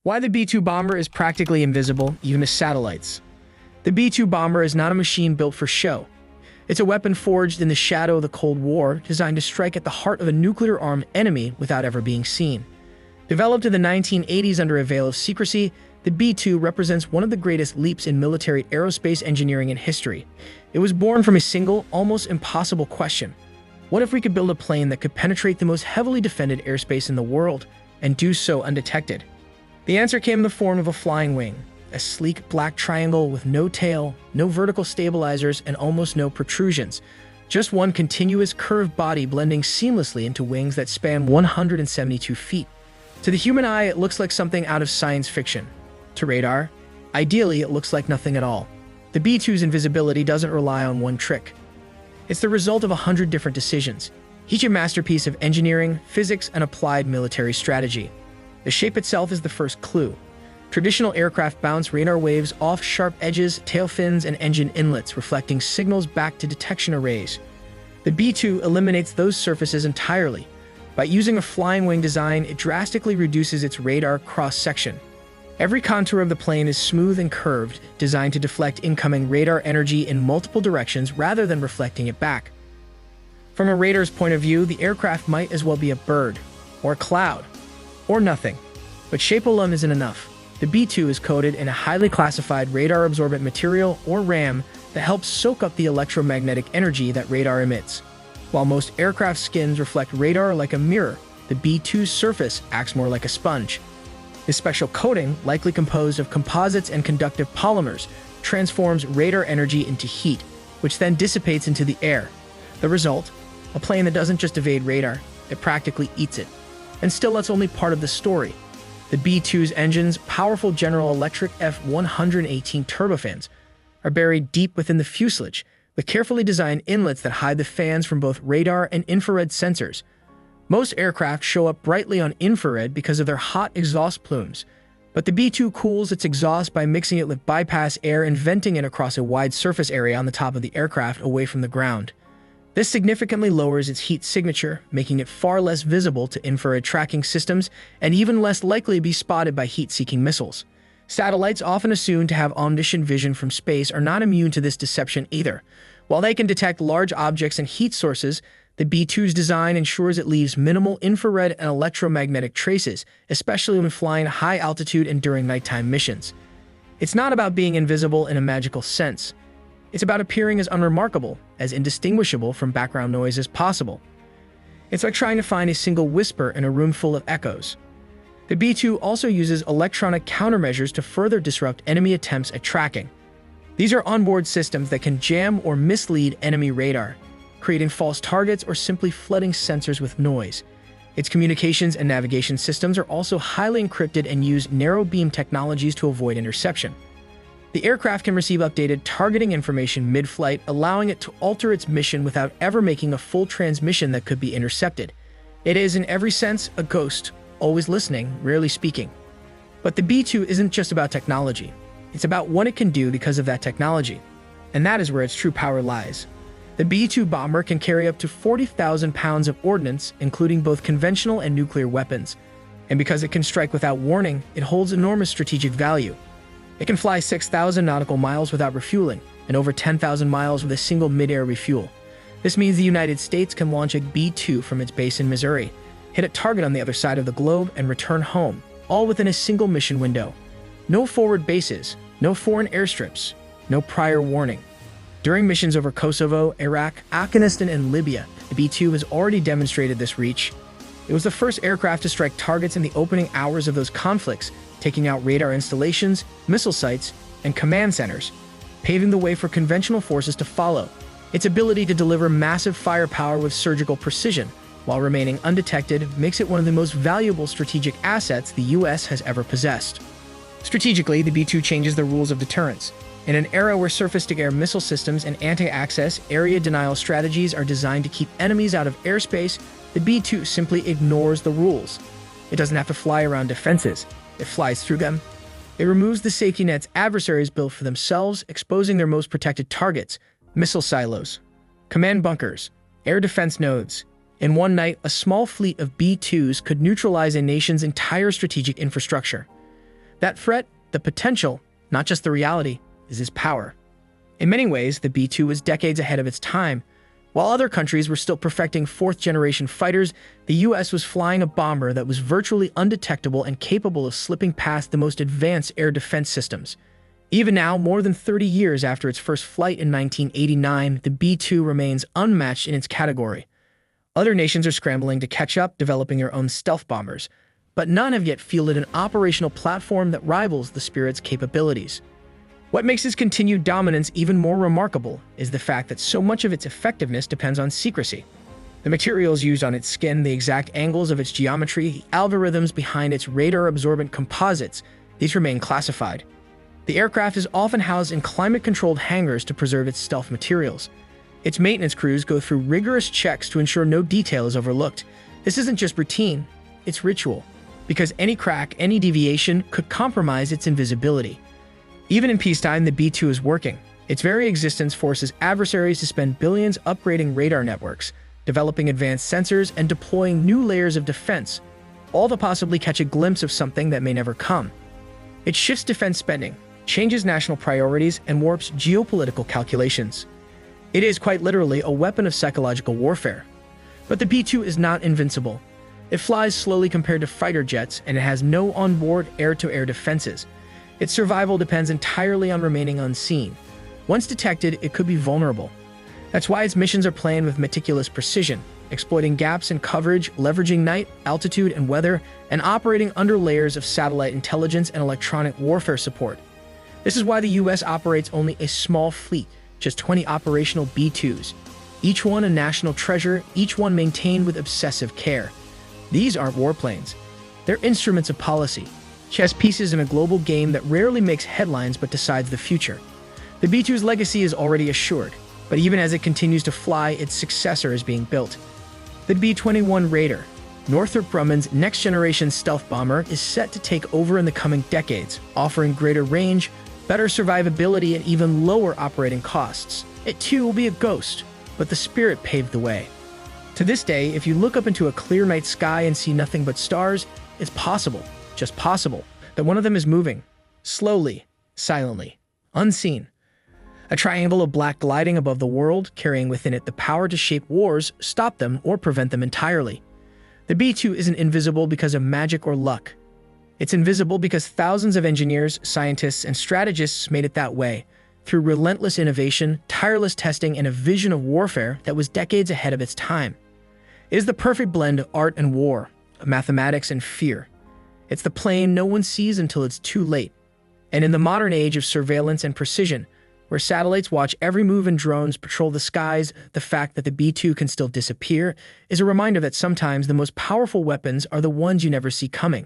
Why the B-2 bomber is practically invisible, even to satellites. The B-2 bomber is not a machine built for show. It's a weapon forged in the shadow of the Cold War, designed to strike at the heart of a nuclear-armed enemy without ever being seen. Developed in the 1980s under a veil of secrecy, the B-2 represents one of the greatest leaps in military aerospace engineering in history. It was born from a single, almost impossible question. What if we could build a plane that could penetrate the most heavily defended airspace in the world, and do so undetected? The answer came in the form of a flying wing, a sleek black triangle with no tail, no vertical stabilizers, and almost no protrusions. Just one continuous curved body blending seamlessly into wings that span 172 feet. To the human eye, it looks like something out of science fiction. To radar, ideally, it looks like nothing at all. The B-2's invisibility doesn't rely on one trick. It's the result of 100 different decisions, each a masterpiece of engineering, physics, and applied military strategy. The shape itself is the first clue. Traditional aircraft bounce radar waves off sharp edges, tail fins, and engine inlets, reflecting signals back to detection arrays. The B-2 eliminates those surfaces entirely. By using a flying wing design, it drastically reduces its radar cross-section. Every contour of the plane is smooth and curved, designed to deflect incoming radar energy in multiple directions rather than reflecting it back. From a radar's point of view, the aircraft might as well be a bird, or a cloud, or nothing. But shape alone isn't enough. The B-2 is coated in a highly classified radar-absorbent material, or RAM, that helps soak up the electromagnetic energy that radar emits. While most aircraft skins reflect radar like a mirror, the B-2's surface acts more like a sponge. This special coating, likely composed of composites and conductive polymers, transforms radar energy into heat, which then dissipates into the air. The result? A plane that doesn't just evade radar, it practically eats it. And still, that's only part of the story. The B-2's engines, powerful General Electric F-118 turbofans, are buried deep within the fuselage, with carefully designed inlets that hide the fans from both radar and infrared sensors. Most aircraft show up brightly on infrared because of their hot exhaust plumes, but the B-2 cools its exhaust by mixing it with bypass air and venting it across a wide surface area on the top of the aircraft away from the ground. This significantly lowers its heat signature, making it far less visible to infrared tracking systems and even less likely to be spotted by heat-seeking missiles. Satellites, often assumed to have omniscient vision from space, are not immune to this deception either. While they can detect large objects and heat sources, the B-2's design ensures it leaves minimal infrared and electromagnetic traces, especially when flying high altitude and during nighttime missions. It's not about being invisible in a magical sense. It's about appearing as unremarkable, as indistinguishable from background noise as possible. It's like trying to find a single whisper in a room full of echoes. The B-2 also uses electronic countermeasures to further disrupt enemy attempts at tracking. These are onboard systems that can jam or mislead enemy radar, creating false targets or simply flooding sensors with noise. Its communications and navigation systems are also highly encrypted and use narrow-beam technologies to avoid interception. The aircraft can receive updated targeting information mid-flight, allowing it to alter its mission without ever making a full transmission that could be intercepted. It is, in every sense, a ghost, always listening, rarely speaking. But the B-2 isn't just about technology. It's about what it can do because of that technology. And that is where its true power lies. The B-2 bomber can carry up to 40,000 pounds of ordnance, including both conventional and nuclear weapons. And because it can strike without warning, it holds enormous strategic value. It can fly 6,000 nautical miles without refueling, and over 10,000 miles with a single mid-air refuel. This means the United States can launch a B-2 from its base in Missouri, hit a target on the other side of the globe, and return home, all within a single mission window. No forward bases, no foreign airstrips, no prior warning. During missions over Kosovo, Iraq, Afghanistan, and Libya, the B-2 has already demonstrated this reach. It was the first aircraft to strike targets in the opening hours of those conflicts, taking out radar installations, missile sites, and command centers, paving the way for conventional forces to follow. Its ability to deliver massive firepower with surgical precision while remaining undetected makes it one of the most valuable strategic assets the U.S. has ever possessed. Strategically, the B-2 changes the rules of deterrence. In an era where surface-to-air missile systems and anti-access area denial strategies are designed to keep enemies out of airspace, the B-2 simply ignores the rules. It doesn't have to fly around defenses. It flies through them. It removes the safety nets adversaries built for themselves, exposing their most protected targets: missile silos, command bunkers, air defense nodes. In one night, a small fleet of B-2s could neutralize a nation's entire strategic infrastructure. That threat, the potential, not just the reality, is his power. In many ways, the B-2 was decades ahead of its time. While other countries were still perfecting fourth-generation fighters, the US was flying a bomber that was virtually undetectable and capable of slipping past the most advanced air defense systems. Even now, more than 30 years after its first flight in 1989, the B-2 remains unmatched in its category. Other nations are scrambling to catch up, developing their own stealth bombers, but none have yet fielded an operational platform that rivals the Spirit's capabilities. What makes its continued dominance even more remarkable is the fact that so much of its effectiveness depends on secrecy. The materials used on its skin, the exact angles of its geometry, the algorithms behind its radar-absorbent composites, these remain classified. The aircraft is often housed in climate-controlled hangars to preserve its stealth materials. Its maintenance crews go through rigorous checks to ensure no detail is overlooked. This isn't just routine, it's ritual, because any crack, any deviation could compromise its invisibility. Even in peacetime, the B-2 is working. Its very existence forces adversaries to spend billions upgrading radar networks, developing advanced sensors, and deploying new layers of defense, all to possibly catch a glimpse of something that may never come. It shifts defense spending, changes national priorities, and warps geopolitical calculations. It is quite literally a weapon of psychological warfare. But the B-2 is not invincible. It flies slowly compared to fighter jets, and it has no onboard air-to-air defenses. Its survival depends entirely on remaining unseen. Once detected, it could be vulnerable. That's why its missions are planned with meticulous precision, exploiting gaps in coverage, leveraging night, altitude, and weather, and operating under layers of satellite intelligence and electronic warfare support. This is why the US operates only a small fleet, just 20 operational B-2s. Each one a national treasure, each one maintained with obsessive care. These aren't warplanes. They're instruments of policy, chess pieces in a global game that rarely makes headlines but decides the future. The B-2's legacy is already assured, but even as it continues to fly, its successor is being built. The B-21 Raider, Northrop Grumman's next-generation stealth bomber, is set to take over in the coming decades, offering greater range, better survivability, and even lower operating costs. It too will be a ghost, but the Spirit paved the way. To this day, if you look up into a clear night sky and see nothing but stars, it's possible, just possible, that one of them is moving, slowly, silently, unseen. A triangle of black gliding above the world, carrying within it the power to shape wars, stop them, or prevent them entirely. The B-2 isn't invisible because of magic or luck. It's invisible because thousands of engineers, scientists, and strategists made it that way, through relentless innovation, tireless testing, and a vision of warfare that was decades ahead of its time. It is the perfect blend of art and war, of mathematics and fear. It's the plane no one sees until it's too late. And in the modern age of surveillance and precision, where satellites watch every move and drones patrol the skies, the fact that the B-2 can still disappear is a reminder that sometimes the most powerful weapons are the ones you never see coming.